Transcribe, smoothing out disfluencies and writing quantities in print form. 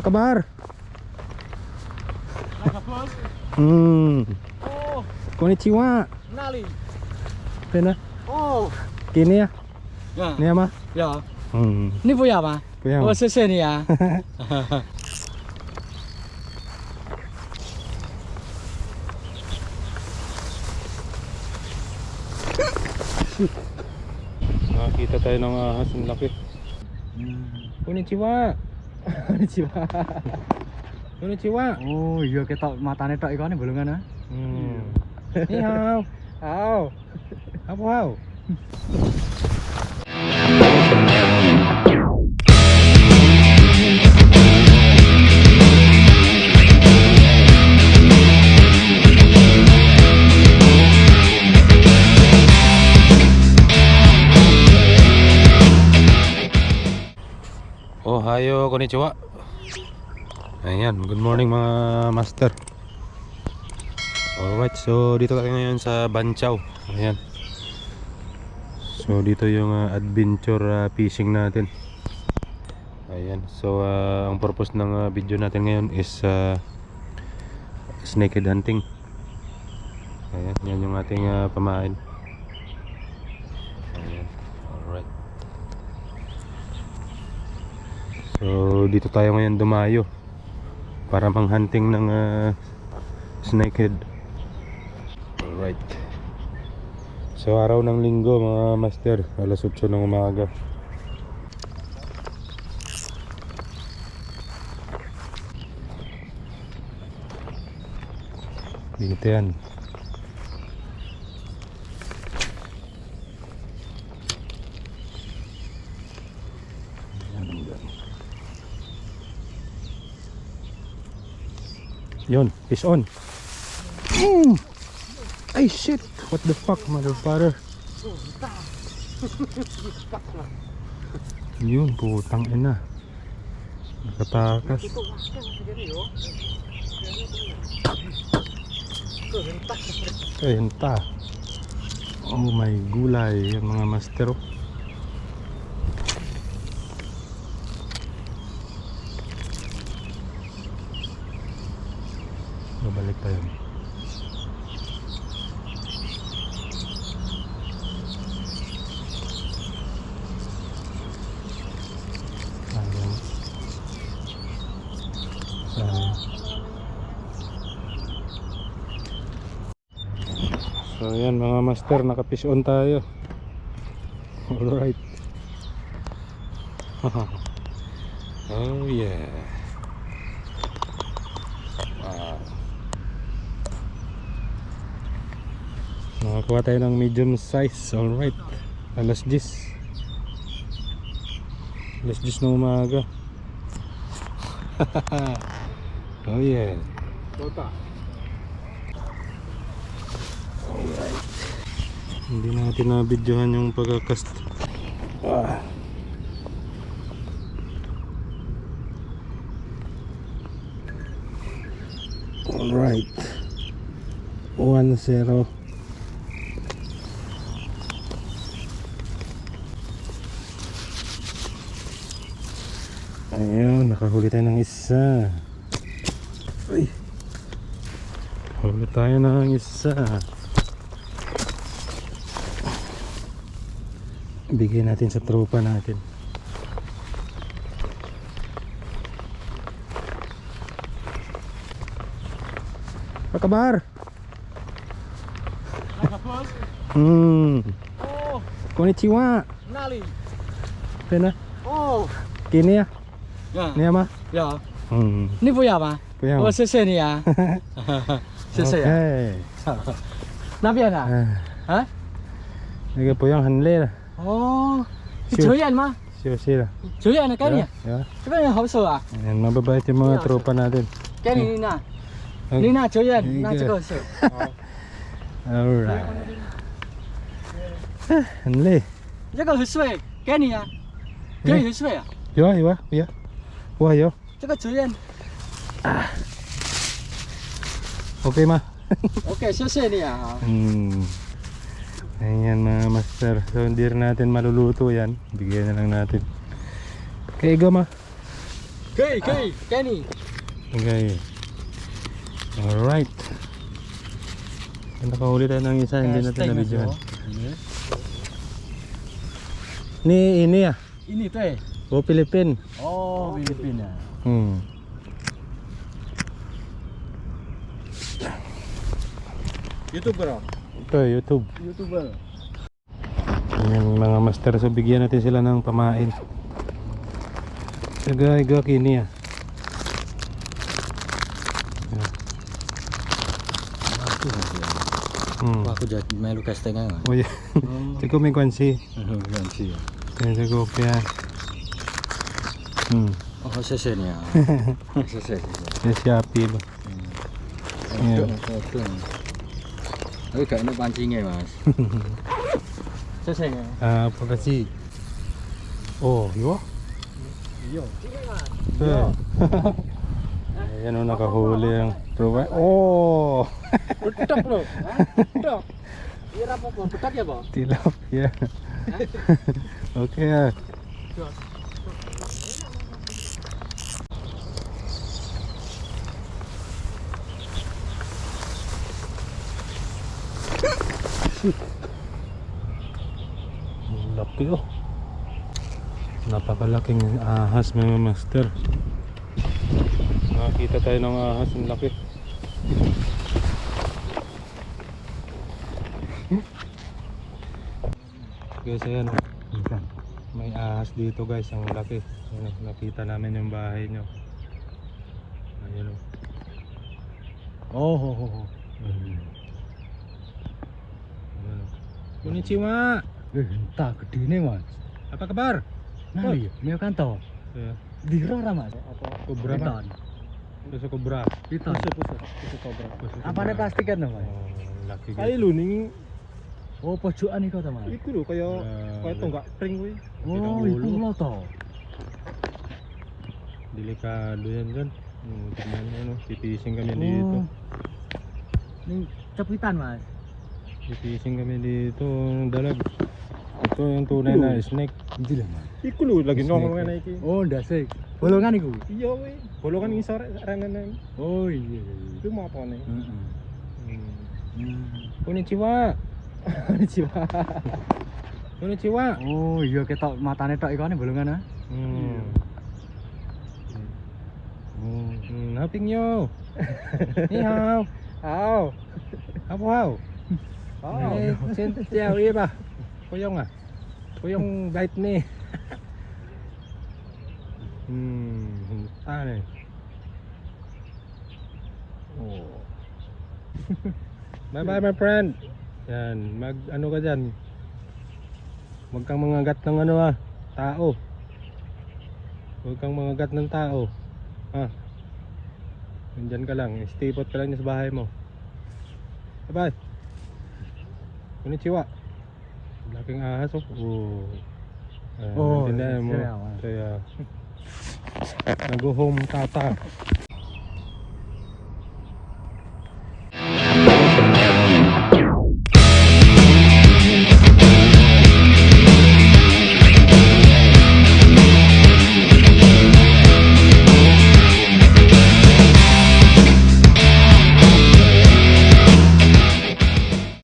Apa kabar? Oh, Konnichiwa. nali. Pena? Oh, Kini ya? 呀 Ni ama? 呀， Hmm. 你不要吗？不要我谢谢你啊。 Nakakita tayo ng ahas, ang laki. Konnichiwa. Konnichiwa. Konnichiwa. Oh, iya kita matane tok iku bolongan ah. Ni hao. Hao. Apa hao? Oh, hayo, konnichiwa. Ayan, good morning mga master. Alright, so dito tayo ngayon sa Banchaw. Ayan. So dito yung adventure fishing natin. Ayan, so ang purpose ng video natin ngayon is snakehead hunting. Ayan, yan yung ating pamain. Ayan, alright. So dito tayo ngayon dumayo para mang-hunting ng snakehead. Alright. So araw ng linggo mga master, alas 8 ng umaga. Dito yan. Yun, fish on. Ay shit, what the fuck motherfucker. Yun, putang ina. Nakatakas. Henta. Oh my gulay, yung mga master. Babalik tayo. Ayan. So ayan mga master, naka-fish on tayo. Alright. Oh yeah. Wow. Nakakuha tayo ng medium size. Alright. Alas 10. Alas 10 ng umaga. Oh yeah. Alright. Hindi natin na-videohan yung pagkakast. Alright. 1-0. Ayun, nakahuli tayo ng isa. Uy. Huli tayo ng isa. Bigyan natin sa tropa natin. Apa kabar? Oh, Konnichiwa. nali. Pena? Oh, Kini ya? 呀 Ni ama? 呀， Hmm. 你不要吗？不要。我谢谢你啊。谢谢啊。 Okay. 那边的啊？ Nagka po yung hanle. 哦，是 Sure. 球员吗？ Siya sila. 球员的给你， Yeah. 这边人好手啊。 Ayan, mababait yung mga tropa natin. 给你拿， Okay. 你拿球员，一个拿这个手。 Alright. Hanle. 这个是水，给你啊，给你是水啊。 Yo, iwa, kuya. Wah, yo. 这个球员 Okay ma. ，OK，谢谢你啊。 Ayan mga master. So hindi rin natin maluluto yan. Bigyan na lang natin. Kaya iga ma. Kenny. Okay. Alright. Nakahuli tayo ng isa, hindi natin na-videohan. Ini ya? Ini teh. Oh, Philippine. Oh, Filipina. YouTuber. Ito, YouTube. YouTuber. Yung mga master, so bigyan natin sila ng pamain. Iga kini ya. Aku jadi melu casting kan. Oh ya. Ikaw may kwansi. Ganti. Kaya ko kaya. Oh, sesenya. Sesenya. Ya siapi ba. Iya. Tapi gak enak pancingnya, Mas. Sesenya. Apa kasi? Oh, yo. Iya. Ayan o, nakahuli ang truwa. Oh! Bedak loh. Bedak. Iya apa-apa, bedak ya, Pak? Tilapia. Oke ya. Laki oh. Napakalaking ahas mga master. Nakakita tayo ng ahas, ang laki. Guys, ayan oh. May ahas dito guys, ang laki. Ayan, nakita namin yung bahay nyo. Ayan oh. Oh. Ayan. Konnichiwa. Entah gede nih, Mas. Apa kabar? Nah, iya, Mio kanto. Ya. Di Rora, Mas. Apa? Kobra Piton. Mas. Puso kobra. Piton. Puso kobra. Apa nih plastikan tuh, Mas? Oh, laki guys. Kali lu ning Oh, pojokan iku to, Mas. iku lho kaya tonggak pring kuwi. Oh, itu lo to. Delikado yan kan. Tingnan mo no, tipising kami dito. Ini cepitan, Mas. Tipising kami dito, dalag. Ito yung tunay na snake. Hindi lah, Mas. Iku lho lagi Snake, nongol ngene iki. Oh, ndasik. Bolongan iku. Iya kuwi. Bolongan ngisor renan. Oh, iya. Itu mau apa nih? Konnichiwa. Konnichiwa. Konnichiwa. Oh, iya ketok matane tok iku bolongan ah. Haping nyo. Ni hao. Hao. Hapo hao. Hao. Sen tiao iya ba? Kuyong ah. Kuyong bite ni. Ano eh. Oh. Bye bye my friend. Yan, mag ano ka dyan. Huwag kang mangagat ng ano ah, tao. Huwag kang mangagat ng tao. Ha? Nandyan ka lang, stay put ka lang sa bahay mo. Bye bye. Konnichiwa. Laking ahas oh. Oh, naintindihan mo. siya, ah. Kaya nag-home tata.